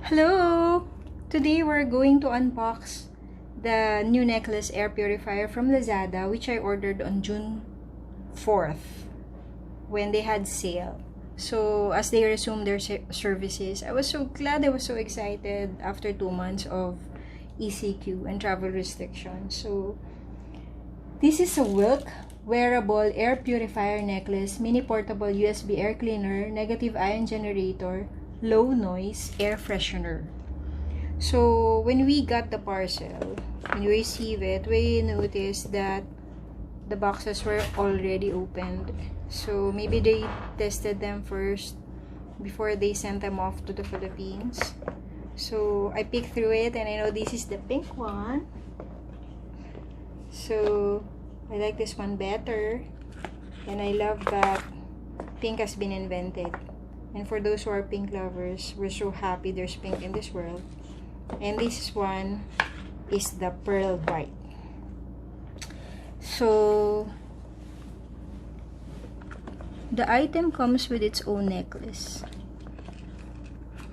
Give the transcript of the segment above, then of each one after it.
Hello! Today we're going to unbox the new necklace air purifier from Lazada, which I ordered on June 4th when they had sale. So as they resumed their services, I was so glad, I was so excited after 2 months of ECQ and travel restrictions. So this is a Wilk wearable air purifier necklace, mini portable USB air cleaner, negative ion generator, low noise air freshener. So when we got the parcel, when we receive it, we noticed that the boxes were already opened. So maybe they tested them first before they sent them off to the Philippines. So I picked through it, and I know this is the pink one. So I like this one better, and I love that pink has been invented. And for those who are pink lovers, we're so happy there's pink in this world. And this one is the pearl white. So the item comes with its own necklace.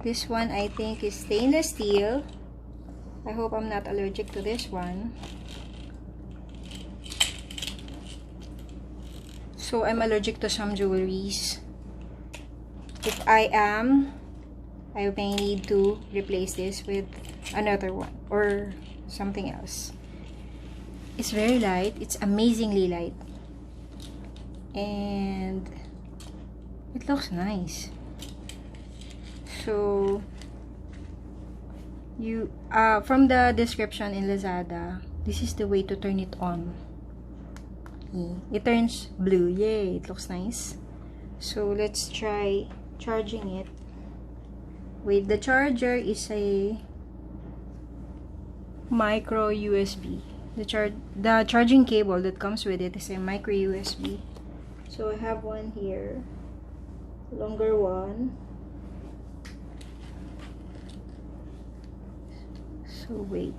This one I think is stainless steel. I hope I'm not allergic to this one. So I'm allergic to some jewelries. If I am, I may need to replace this with another one or something else. It's very light. It's amazingly light. And it looks nice. So you from the description in Lazada, this is the way to turn it on. It turns blue. Yay, it looks nice. So let's try charging it. Wait, the charger is a micro USB. The charging cable that comes with it is a micro USB. So I have one here, longer one. So wait.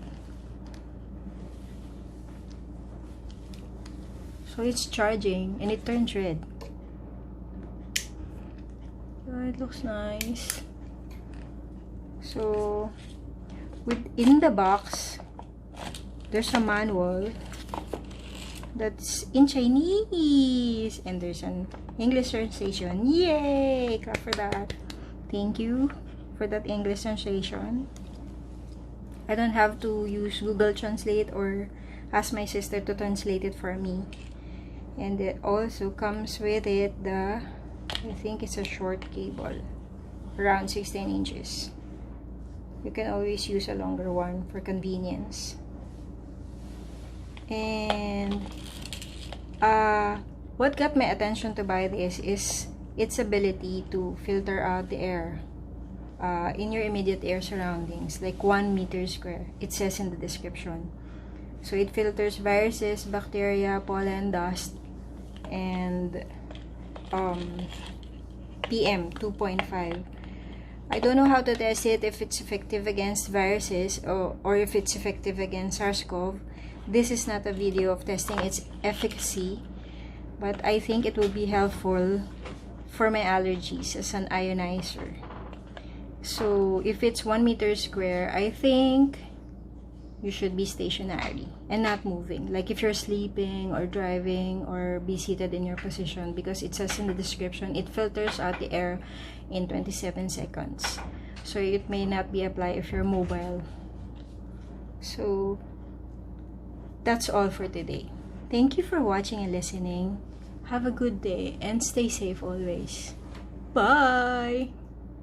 So it's charging and it turns red. Oh, it looks nice. So within the box, there's a manual that's in Chinese, and there's an English translation. Yay! Clap for that. Thank you for that English translation. I don't have to use Google Translate or ask my sister to translate it for me. And it also comes with it I think it's a short cable, around 16 inches. You can always use a longer one for convenience. And what got my attention to buy this is its ability to filter out the air in your immediate air surroundings, like 1 meter square. It says in the description. So it filters viruses, bacteria, pollen, dust, and PM 2.5. I don't know how to test it, if it's effective against viruses or if it's effective against SARS-CoV. This is not a video of testing its efficacy, but I think it will be helpful for my allergies as an ionizer. So if it's 1 meter square, I think you should be stationary and not moving, like if you're sleeping or driving, or be seated in your position, because it says in the description it filters out the air in 27 seconds. So it may not be applied if you're mobile. So that's all for today. Thank you for watching and listening. Have a good day and stay safe always. Bye!